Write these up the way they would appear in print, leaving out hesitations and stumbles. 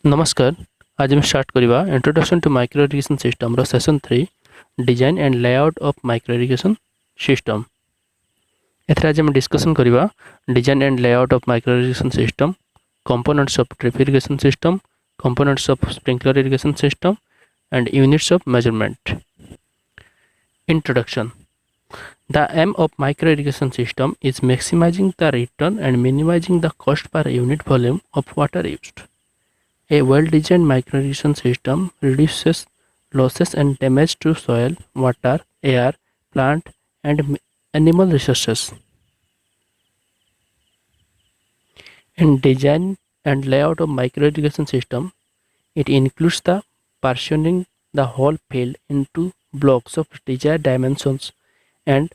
नमस्कार। आज हम स्टार्ट करवा introduction to micro irrigation system रो session 3 design and layout of micro irrigation system. एथरे आज हम डिस्कशन करवा design and layout of micro irrigation system, components of drip irrigation system, components of sprinkler irrigation system and units of measurement. Introduction. The aim of micro irrigation system is maximizing the return and minimizing the cost per unit volume of water used. A well-designed micro irrigation system reduces losses and damage to soil, water, air, plant, and animal resources. In design and layout of micro irrigation system, it includes the partitioning the whole field into blocks of desired dimensions and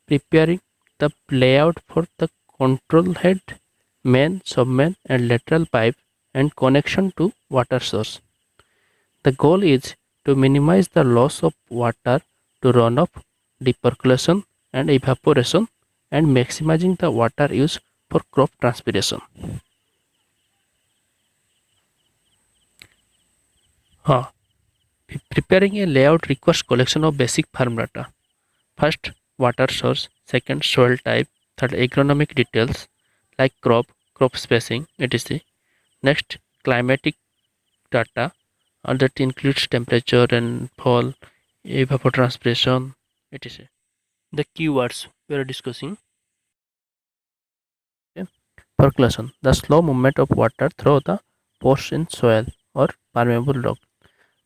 preparing the layout for the control head, main, submain, and lateral pipe and connection to water source. The goal is to minimize the loss of water to runoff, depercolation, and evaporation, and maximizing the water use for crop transpiration. Preparing a layout requires collection of basic farm data. First, water source. Second, soil type. Third, agronomic details like crop spacing, etc. Next, climatic data that includes temperature and fall, evapotranspiration, etc. The keywords we are discussing. Okay. Percolation, the slow movement of water through the pores in soil or permeable rock.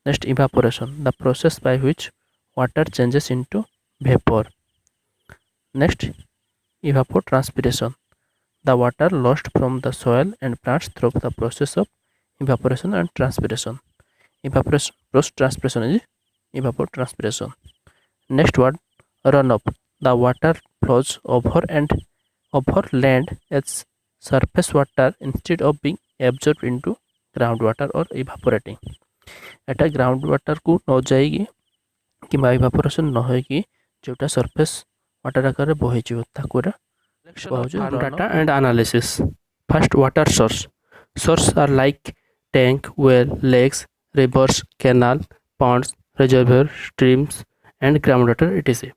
Next, evaporation, the process by which water changes into vapor. Next, evapotranspiration, the water lost from the soil and plants through the process of evaporation and transpiration. Evaporation, post-transpiration is evapotranspiration. Next word, runoff, the water flows over land as surface water instead of being absorbed into groundwater or evaporating. Etah ground water को न जाएगी कि evaporation न होगी जोटा surface water आकार बही form data and analysis. First, water source are like tank, well, lakes, rivers, canal, ponds, reservoir, streams and groundwater etc.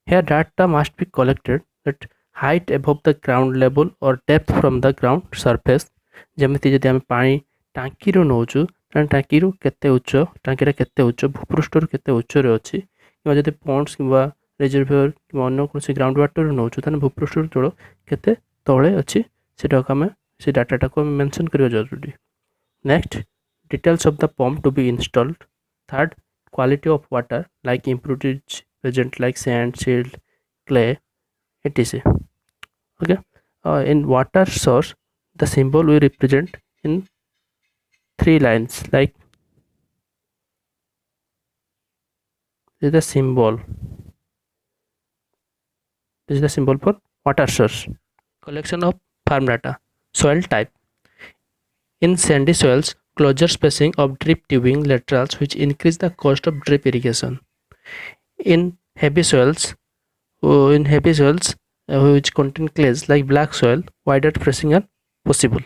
Here data must be collected at height above the ground level or depth from the ground surface. जमिति जदि आम पानी टांकी रो नौचु टांकी केते उच्च टांकीटा केते उच्च भूपृष्ठर केते उच्च रे अछि कि जदि पॉन्ड्स किंवा रिजर्वर कि अन्य कोनोसी ग्राउंड वाटर नौचु ताने भूपृष्ठर जल केते तळे अछि सेटा हम से डाटाटा को मेंशन करियो जरूरी. Next, details of the pump to be installed. Third, quality of water like impurities present like sand, silt, clay etc. Okay. In water source, the symbol we represent in 3 lines like this is the symbol. This is the symbol for water source. Collection of farm data. Soil type. In sandy soils, closer spacing of drip tubing laterals which increase the cost of drip irrigation. In heavy soils which contain clays like black soil, wider spacing are possible.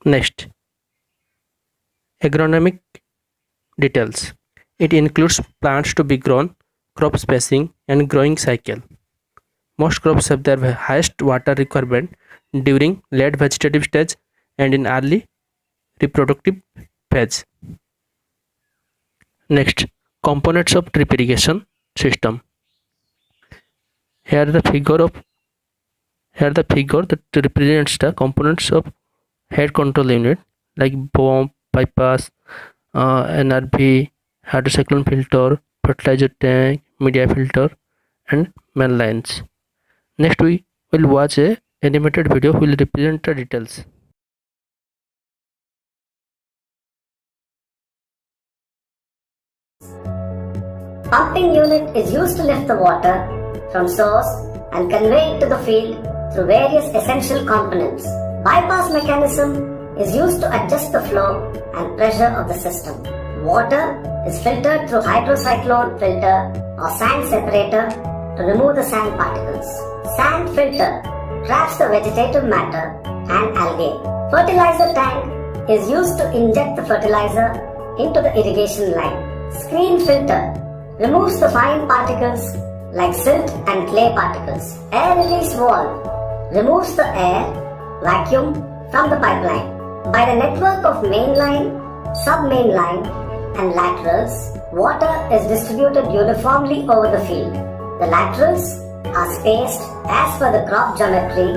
Next, agronomic details. It includes plants to be grown, crop spacing and growing cycle. Most crops have their highest water requirement during late vegetative stage and in early reproductive phase. Next, components of drip irrigation system. Here the figure that represents the components of head control unit like pump, bypass, NRV, hydrocyclone filter, fertilizer tank, media filter and main lines. Next we will watch a animated video which will represent the details. Pumping unit is used to lift the water from source and convey it to the field through various essential components. Bypass mechanism is used to adjust the flow and pressure of the system. Water is filtered through hydrocyclone filter or sand separator to remove the sand particles. Sand filter traps the vegetative matter and algae. Fertilizer tank is used to inject the fertilizer into the irrigation line. Screen filter removes the fine particles like silt and clay particles. Air release valve removes the air, vacuum from the pipeline. By the network of mainline, sub-mainline and laterals, water is distributed uniformly over the field. The laterals are spaced as per the crop geometry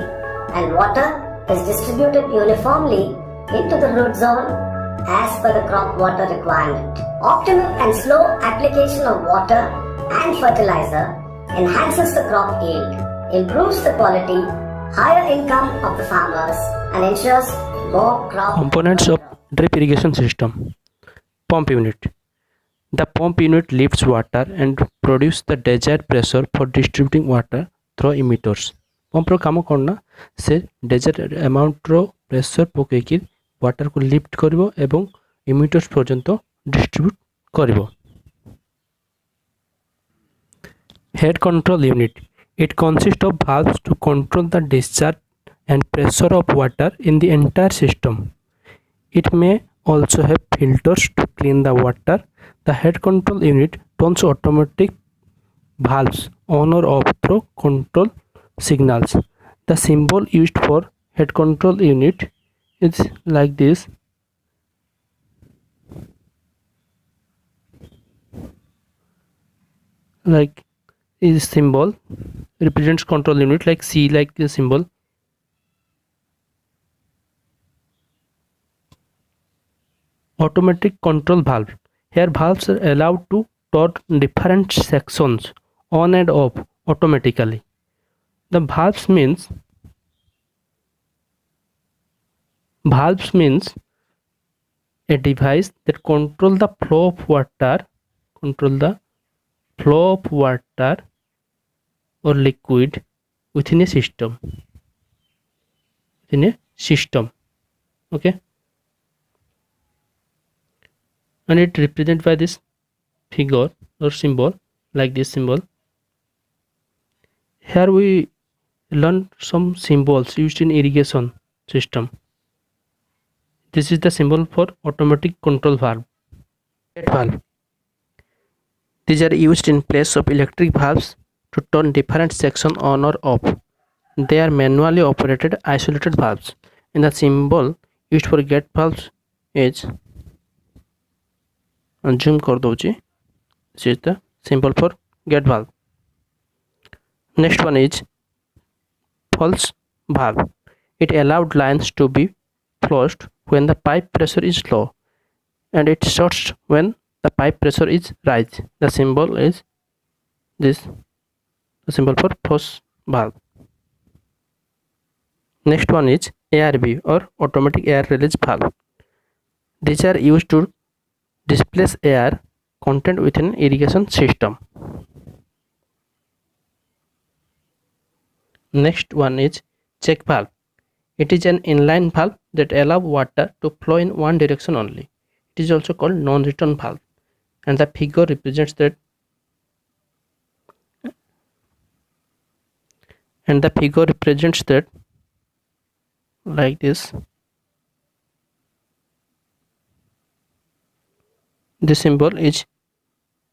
and water is distributed uniformly into the root zone as per the crop water requirement. Optimal and slow application of water and fertilizer enhances the crop yield, improves the quality, higher income of the farmers and ensures more crop. Components of drip irrigation system. Pump unit. The pump unit lifts water and produces the desired pressure for distributing water through emitters. Pump ro काम करना से desired amount रो pressure पकेकी water को lift करिवो एवं emitters पर्यंत distribute करिवो. Head control unit. It consists of valves to control the discharge and pressure of water in the entire system. It may also have filters to clean the water. The head control unit turns automatic valves on or off through control signals. The symbol used for head control unit is like this. Like is symbol represents control unit, like C, like the symbol. Automatic control valve. Here valves are allowed to turn different sections on and off automatically. The valves means a device that control the flow of water or liquid within a system. Okay, and it represented by this figure or symbol, like this symbol. Here we learn some symbols used in irrigation system. This is the symbol for automatic control valve. Gate valve. These are used in place of electric valves to turn different sections on or off. They are manually operated isolated valves, and the symbol used for gate valves is zoom कर दूँगी. This is the symbol for gate valve. Next one is pulse valve. It allowed lines to be flushed when the pipe pressure is low, and it shuts when the pipe pressure is rise. The symbol is this, the symbol for pulse valve. Next one is ARV or automatic air release valve. These are used to displace air content within irrigation system. Next one is check valve. It is an inline valve that allows water to flow in one direction only. It is also called non-return valve, and the figure represents that. Like this. This symbol is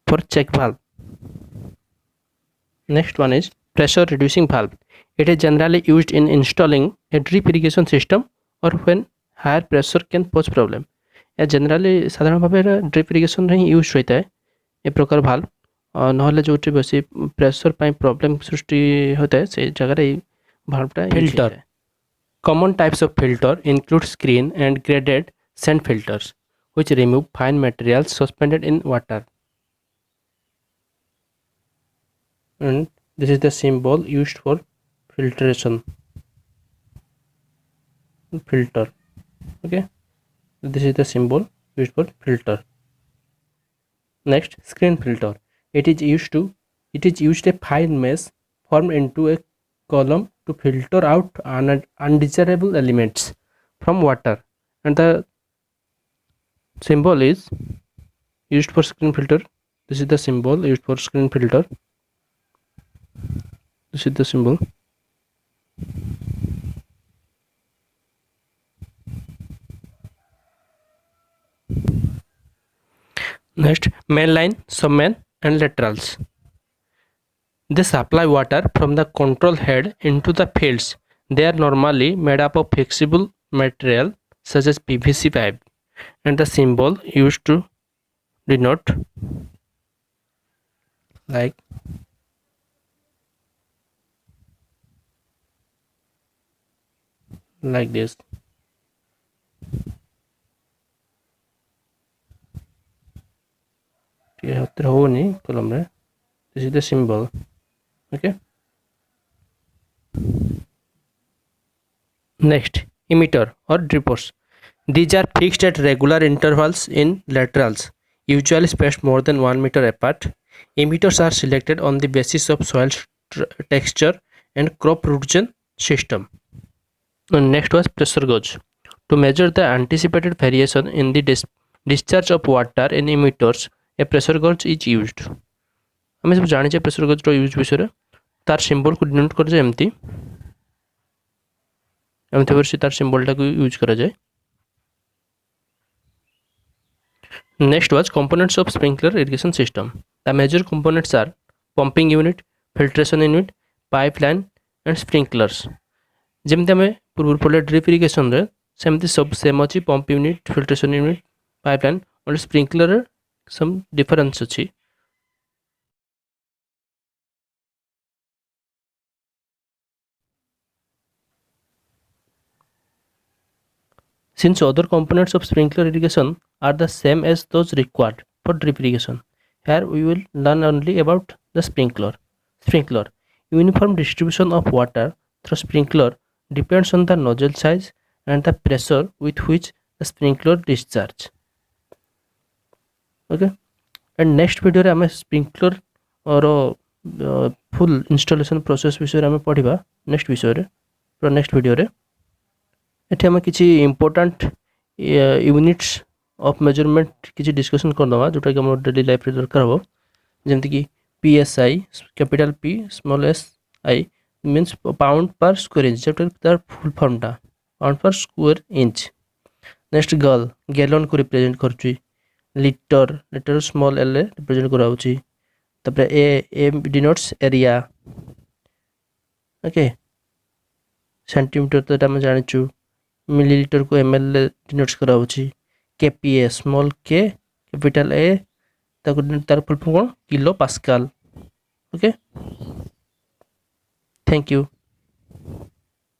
for check valve. Next one is pressure reducing valve. It is generally used in installing a drip irrigation system or when higher pressure can pose problem. Generally साधारण भाव drip irrigation रे use होता है ए प्रकार valve, नहले जोटी बेसी pressure pi problem सृष्टि होता है से जगह रे भाल्वटा. Filter. Common types of filter include screen and graded sand filters, which remove fine materials suspended in water. And this is the symbol used for filtration. Filter. Okay, this is the symbol used for filter. Next, screen filter. It is used a fine mesh formed into a column to filter out undesirable elements from water, and the symbol is used for screen filter. This is the symbol used for screen filter. This is the symbol. Next, main line, submain and laterals. They supply water from the control head into the fields. They are normally made up of flexible material such as PVC pipe, and the symbol used to denote like this. This is the symbol. Okay. Next, emitter or drippers. These are fixed at regular intervals in laterals, usually spaced more than 1 meter apart. Emitters are selected on the basis of soil texture and crop rotation system. And next was pressure gauge. To measure the anticipated variation in the discharge of water in emitters, a pressure gauge is used. ଆମେ ସବୁ ଜାଣିଛେ pressure ଗେଜ୍ର use ବିଷୟରେ ତାର ସିମ୍ବଲକୁ denote କରାଯାଏ ଏମିତି ଭାବରେ ସେ ତାର ସିମ୍ବଲଟାକୁ ୟୁଜ୍ କରାଯାଏ। Next was components of sprinkler irrigation system. The major components are pumping unit, filtration unit, pipeline and sprinklers. ଯେମିତି ଆମେ ପୂର୍ବରୁ ପଢ଼ିଲେ ଡ୍ରିପ୍ ଇରିଗେସନରେ ସେମିତି ସବୁ ସେମ୍ ଅଛି। Pump unit, filtration unit, pipeline, only ସ୍ପ୍ରିଙ୍କଲରରେ ସମ୍ ଡିଫରେନ୍ସ ଅଛି। Since other components of sprinkler irrigation are the same as those required for drip irrigation, here we will learn only about the sprinkler. Sprinkler. Uniform distribution of water through sprinkler depends on the nozzle size and the pressure with which the sprinkler discharge. Okay. And next video रे हमें sprinkler और full installation process विषय रे हमें पढ़िबा next विषय रे पूरा next video रे एठी हम किछि इंपोर्टेंट यूनिट्स ऑफ मेजरमेंट किछि डिस्कशन करदवा जोटा कि हमर डेली लाइफ रे दरकार हो जेमति कि PSI capital P small s I means pound per square inch जेटा तार फुल फॉर्म टा pound per square inch. Next gallon को रिप्रेजेंट करछि लीटर स्मॉल l रिप्रेजेंट कराउछि तपरे a denotes area. Okay centimetre तो हम जानिछु मिलीलीटर को ml डिनोट्स कराउछि kPa small k capital A ताको तार full form kilo pascal. Okay thank you.